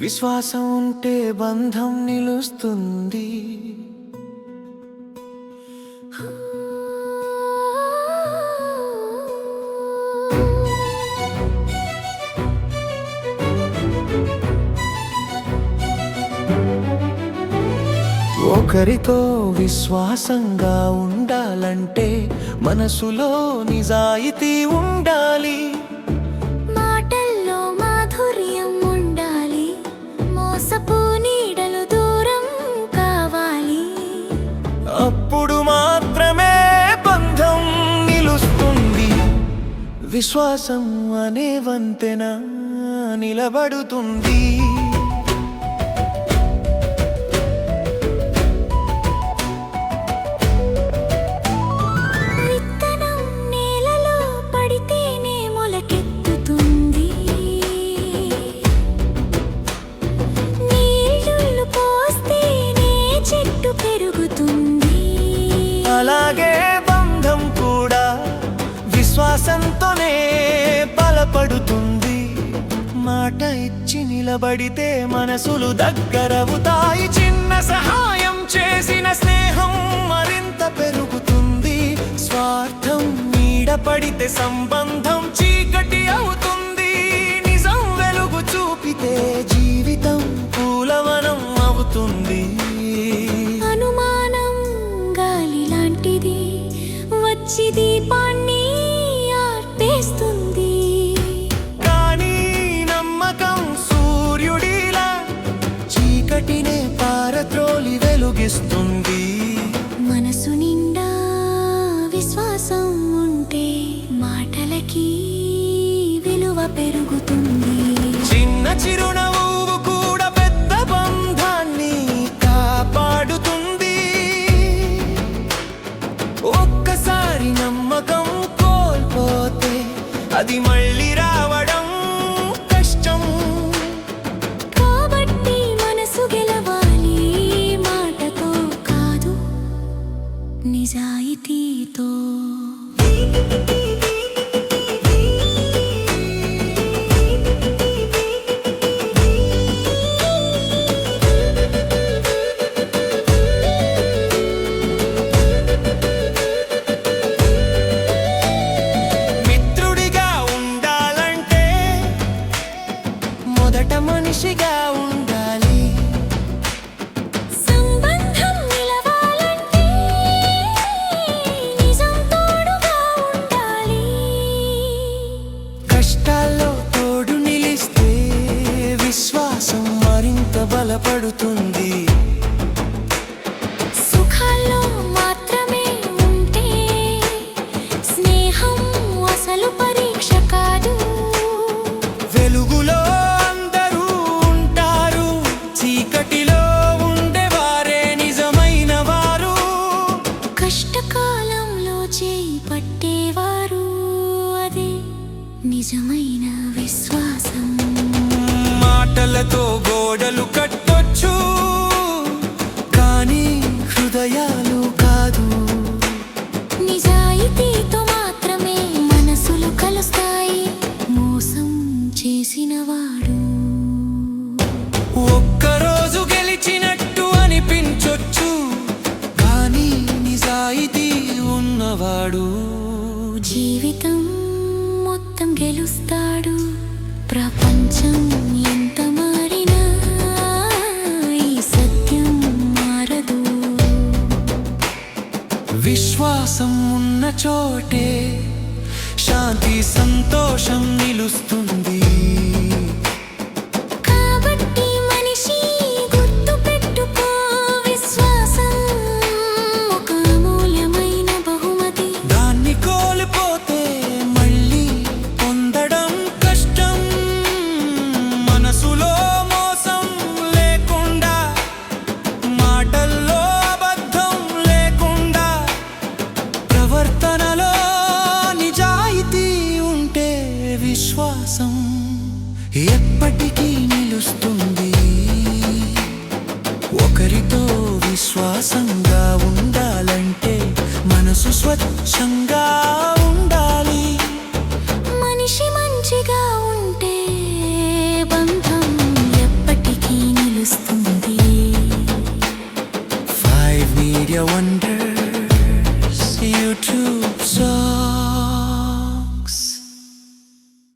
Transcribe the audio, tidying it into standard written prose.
విశ్వాసం ఉంటే బంధం నిలుస్తుంది. ఒకరితో విశ్వాసంగా ఉండాలంటే మనసులో నిజాయితీ ఉండాలి. మాటల్లో మాధుర్యం ఉండాలి. మోసపు నీడలు దూరం కావాలి. అప్పుడు మాత్రమే బంధం నిలుస్తుంది. విశ్వాసం అనే వంతెన నిలబడుతుంది. అలాగే బంధం కూడా విశ్వాసంతోనే బలపడుతుంది. మాట ఇచ్చి నిలబడితే మనసులు దగ్గరవుతాయి. చిన్న సహాయం చేసిన స్నేహం మరింత పెరుగుతుంది. స్వార్థం నీడపడితే సంబంధం చీకటి అవుతుంది. నిజం వెలుగు చూపితే జీవితం పూలవనం అవుతుంది. వచ్చి దీపాన్ని ఆర్పేస్తుంది. కానీ నమ్మకం సూర్యుడిలా చీకటినే పారద్రోలి వెలుగిస్తుంది. మనసు నిండా విశ్వాసం ఉంటే మాటలకి విలువ పెరుగుతుంది. చిన్న చిరునవ్వు కూడా పెద్ద బంధాన్ని కాపాడుతుంది. ఒక్కసారి నమ్మకం కోల్పోతే అది మళ్ళీ రావడం కష్టం. కాబట్టి మనసు గెలవాలి. మాటతో కాదు, నిజాయితీతో. మనిషిగా ఉండాలి. సంబంధం నిలవాలంటే నిజం తోడుగా ఉండాలి. కష్టాల్లో తోడు నిలిస్తే విశ్వాసం మరింత బలపడుతుంది. సుఖాల్లో మాత్రమే ఉంటే స్నేహం అసలు పరీక్ష కాదు. వెలుగులో చీకటిలో ఉండేవారే నిజమైన వారు. కష్టకాలంలో చేయి పట్టేవారు, అదే నిజమైన విశ్వాసం. మాటలతో గోడలు కట్టొచ్చు, కానీ హృదయాలు కాదు. నిజాయితీతో మాత్రమే మనసులు కలుస్తాయి. మోసం చేసిన వాడు ఒక్కరోజు గెలిచినట్టు అనిపించొచ్చు, కానీ నిజాయితీ ఉన్నవాడు జీవితం మొత్తం గెలుస్తాడు. ప్రపంచం ఎంత మారినా ఈ సత్యం మారదు. విశ్వాసం ఉన్న చోటే శాంతి సంతోషం నిలుస్తుంది. ప్రవర్తనలో నిజాయితీ ఉంటే విశ్వాసం Media Wonders, YouTube Saw.